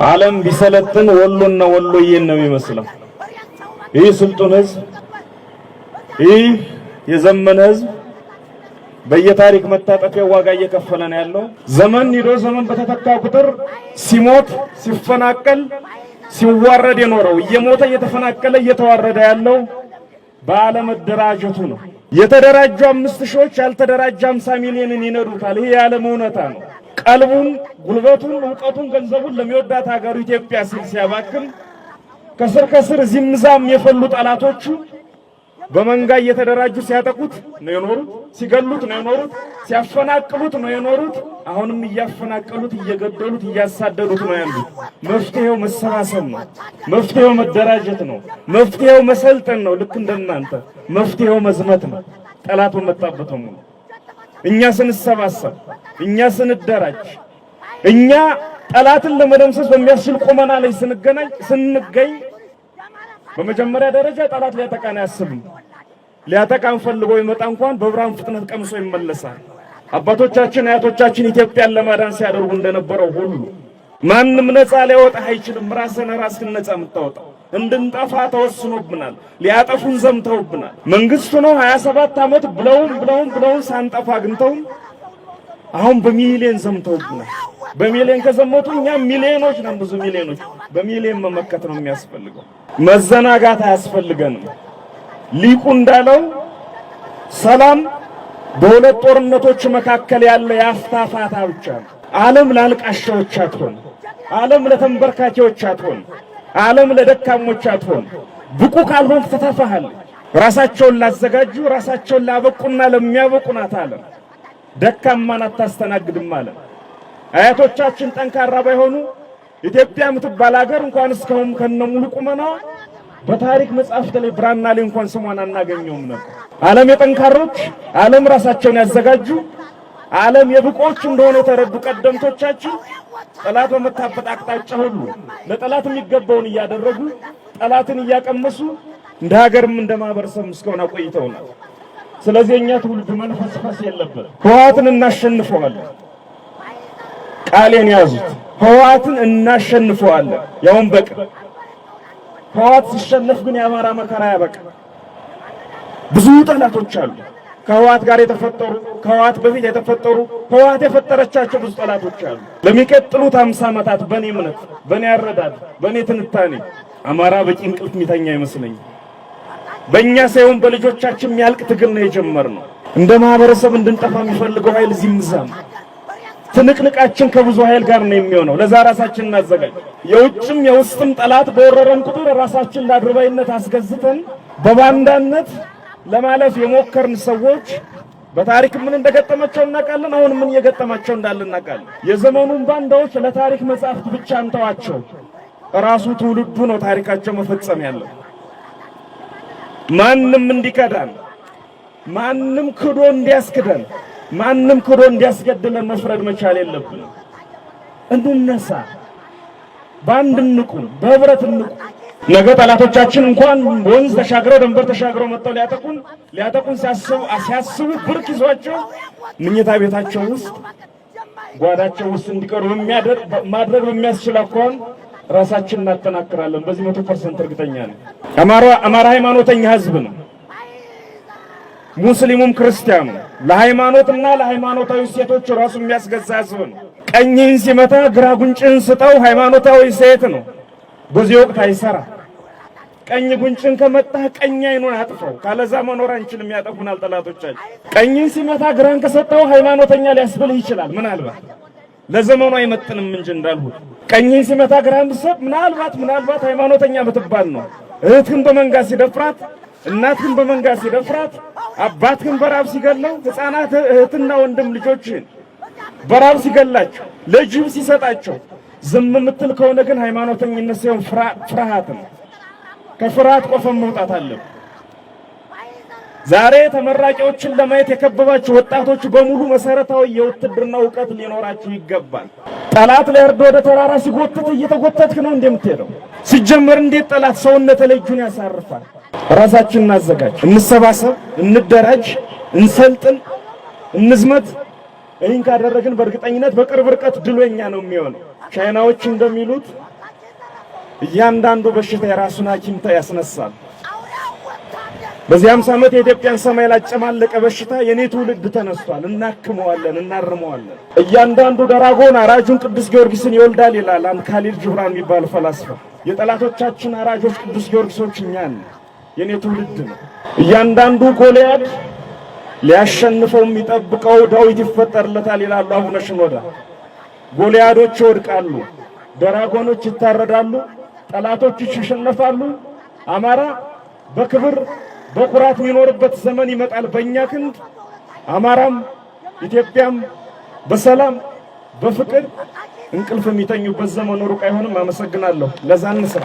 ዓለም ቢሰለጥን ወሎና ወሎዬን ነው የሚመስለው። ይህ ስልጡን ህዝብ፣ ይህ የዘመነ ህዝብ በየታሪክ መታጠፊያ ዋጋ እየከፈለ ነው ያለው። ዘመን ሄዶ ዘመን በተተካ ቁጥር ሲሞት ሲፈናቀል ሲዋረድ የኖረው እየሞተ እየተፈናቀለ እየተዋረደ ያለው ባለመደራጀቱ ነው። የተደራጁ 5000 ያልተደራጀ 50 ሚሊዮንን ይነዱታል። ይሄ የዓለም እውነታ ነው። ቀልቡን፣ ጉልበቱን፣ ዕውቀቱን፣ ገንዘቡን ለሚወዳት ሀገሩ ኢትዮጵያ ሲል ሲያባክን ከስር ዚምዛም የፈሉ ጠላቶቹ በመንጋ እየተደራጁ ሲያጠቁት ነው የኖሩት፣ ሲገሉት ነው የኖሩት፣ ሲያፈናቅሉት ነው የኖሩት። አሁንም እያፈናቀሉት እየገደሉት እያሳደዱት ነው ያሉት። መፍትሄው መሰባሰብ ነው። መፍትሄው መደራጀት ነው። መፍትሄው መሰልጠን ነው። ልክ እንደናንተ መፍትሄው መዝመት ነው። ጠላቱ መጣበተው ነው። እኛ ስንሰባሰብ፣ እኛ ስንደራጅ፣ እኛ ጠላትን ለመደምሰስ በሚያስችል ቁመና ላይ ስንገኝ በመጀመሪያ ደረጃ ጠላት ሊያጠቃን አያስብም። ሊያጠቃን ፈልጎ ይመጣ እንኳን በብርሃን ፍጥነት ቀምሶ ይመለሳል። አባቶቻችን አያቶቻችን ኢትዮጵያን ለማዳን ሲያደርጉ እንደነበረው ሁሉ ማንም ነፃ ሊያወጣ አይችልም። ራስን ነፃ የምታወጣው እንድንጠፋ ተወስኖብናል። ሊያጠፉን ዘምተውብናል። መንግስቱ ነው 27 ዓመት ብለውን ሳንጠፋ አግኝተው አሁን በሚሊዮን ዘምተውብናል። በሚሊዮን ከዘመቱ እኛ ሚሊዮኖች ነን፣ ብዙ ሚሊዮኖች። በሚሊዮን መመከት ነው የሚያስፈልገው። መዘናጋት አያስፈልገንም። ሊቁ እንዳለው ሰላም በሁለት ጦርነቶች መካከል ያለ የአፍታ ፋታ ብቻ ነው። ዓለም ላልቃሻዎች አትሆን፣ ዓለም ለተንበርካኪዎች አትሆን፣ ዓለም ለደካሞች አትሆን። ብቁ ካልሆንክ ትተፋሃለች። ራሳቸውን ላዘጋጁ ራሳቸውን ላበቁና ለሚያበቁ ናት ዓለም። ደካማን አታስተናግድም ዓለም። አያቶቻችን ጠንካራ ባይሆኑ ኢትዮጵያ የምትባል ሀገር እንኳን እስካሁን ከነሙሉ ቁመናዋ በታሪክ መጽሐፍት ላይ ብራና ላይ እንኳን ስሟን አናገኘውም ነበር። ዓለም የጠንካሮች፣ ዓለም ራሳቸውን ያዘጋጁ፣ ዓለም የብቆች እንደሆነ የተረዱ ቀደምቶቻችን ጠላት በመታበት አቅጣጫ ሁሉ ለጠላት የሚገባውን እያደረጉ ጠላትን እያቀመሱ እንደ ሀገርም እንደ ማህበረሰብ እስካሁን አቆይተውናል። ስለዚህ እኛ ትውልድ መንፈስፈስ የለበት። ህወሓትን እናሸንፈዋለን። ቃሌን ያዙት። ህወሓትን እናሸንፈዋለን። ያውን በቃ ህወሓት ሲሸነፍ ግን የአማራ መከራ ያበቃ። ብዙ ጠላቶች አሉ። ከህወሓት ጋር የተፈጠሩ፣ ከህወሓት በፊት የተፈጠሩ፣ ህወሓት የፈጠረቻቸው ብዙ ጠላቶች አሉ። ለሚቀጥሉት 50 ዓመታት በኔ እምነት፣ በኔ አረዳድ፣ በኔ ትንታኔ አማራ በቂ እንቅልፍ የሚተኛ አይመስለኝም። በእኛ ሳይሆን በልጆቻችን የሚያልቅ ትግል ነው የጀመርነው። እንደ ማህበረሰብ እንድንጠፋ የሚፈልገው ኃይል ዚምዛም ትንቅንቃችን ከብዙ ኃይል ጋር ነው የሚሆነው። ለዛ ራሳችንን እናዘጋጅ። የውጭም የውስጥም ጠላት በወረረን ቁጥር ራሳችን ለአድርባይነት አስገዝተን በባንዳነት ለማለፍ የሞከርን ሰዎች በታሪክ ምን እንደገጠማቸው እናውቃለን። አሁን ምን እየገጠማቸው እንዳለ እናውቃለን። የዘመኑን ባንዳዎች ለታሪክ መጻሕፍት ብቻ እንተዋቸው። ራሱ ትውልዱ ነው ታሪካቸው መፈጸም ያለው። ማንም እንዲከዳን፣ ማንም ክዶ እንዲያስክደን፣ ማንም ክዶ እንዲያስገድለን መፍረድ መቻል የለብንም። እንነሳ፣ ባንድ እንቁም፣ በህብረት እንቁም። ነገ ጠላቶቻችን እንኳን ወንዝ ተሻግረው ድንበር ተሻግረው መጥተው ሊያጠቁን ሲያስቡ ብርክ ይዟቸው ምኝታ ቤታቸው ውስጥ ጓዳቸው ውስጥ እንዲቀሩ ማድረግ በሚያስችል አኳኋን ራሳችንን እናጠናክራለን። በዚህ 100% እርግጠኛ ነኝ። አማራ ሃይማኖተኛ ህዝብ ነው። ሙስሊሙም ክርስቲያኑ ለሃይማኖትና ለሃይማኖታዊ ሴቶች ራሱ የሚያስገዛ ህዝብ ነው። ቀኝህን ሲመታ ግራ ጉንጭህን ስጠው ሃይማኖታዊ ሴት ነው። በዚህ ወቅት አይሰራ። ቀኝ ጉንጭን ከመጣ ቀኝ አይኑን አጥፈው፣ ካለዛ መኖር አንችልም። ያጠፉናል ጠላቶቻችን። ቀኝን ሲመታ ግራን ከሰጠው ሃይማኖተኛ ሊያስብልህ ይችላል። ለዘመኑ አይመጥንም እንጂ እንዳልሁት ቀኝን ሲመታ ግራን ብሰጥ ምናልባት ሃይማኖተኛ ብትባል ነው። እህትህን በመንጋ ሲደፍራት፣ እናትህን በመንጋ ሲደፍራት፣ አባትህን በራብ ሲገለው፣ ህፃናት እህትና ወንድም ልጆችህን በራብ ሲገላቸው፣ ለጅብ ሲሰጣቸው ዝም የምትል ከሆነ ግን ሃይማኖተኝነት ሳይሆን ፍርሃት ነው። ከፍርሃት ቆፈን መውጣት አለብን። ዛሬ ተመራቂዎችን ለማየት የከበባችሁ ወጣቶች በሙሉ መሰረታዊ የውትድርና ዕውቀት ሊኖራችሁ ይገባል። ጠላት ሊያርድ ወደ ተራራ ሲጎትት እየተጎተትክ ነው እንደምትሄደው። ሲጀመር እንዴት ጠላት ሰውነት ላይ እጁን ያሳርፋል? ራሳችንን እናዘጋጅ፣ እንሰባሰብ፣ እንደራጅ፣ እንሰልጥን፣ እንዝመት። ይህን ካደረግን በእርግጠኝነት በቅርብ ርቀት ድሉ የኛ ነው የሚሆነው። ቻይናዎች እንደሚሉት እያንዳንዱ በሽታ የራሱን ሐኪም ያስነሳል። በዚህ 50 ዓመት የኢትዮጵያን ሰማይ ላጨማለቀ በሽታ የኔ ትውልድ ተነስቷል። እናክመዋለን፣ እናርመዋለን። እያንዳንዱ ደራጎን አራጁን ቅዱስ ጊዮርጊስን ይወልዳል ይላል አንድ ካሊድ ጅብራን የሚባል ፈላስፋ። የጠላቶቻችን አራጆች ቅዱስ ጊዮርጊሶች እኛን የኔ ትውልድ ነው። እያንዳንዱ ጎልያድ ሊያሸንፈው የሚጠብቀው ዳዊት ይፈጠርለታል ይላሉ አቡነ ሽኖዳ። ጎልያዶች ይወድቃሉ፣ ደራጎኖች ይታረዳሉ፣ ጠላቶች ይሸነፋሉ። አማራ በክብር በኩራት የሚኖርበት ዘመን ይመጣል በእኛ ክንድ። አማራም ኢትዮጵያም በሰላም በፍቅር እንቅልፍ የሚተኙበት ዘመን ሩቅ አይሆንም። አመሰግናለሁ። ለዛ እንስራ።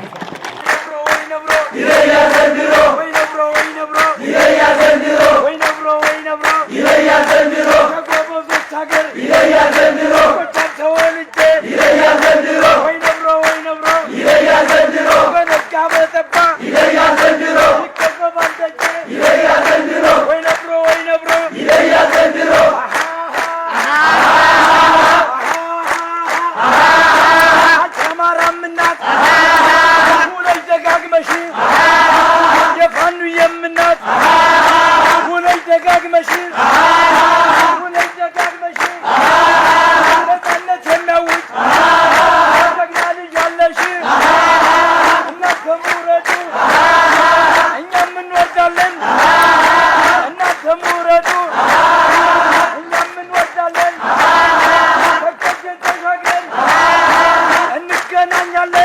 እንገናኛለን።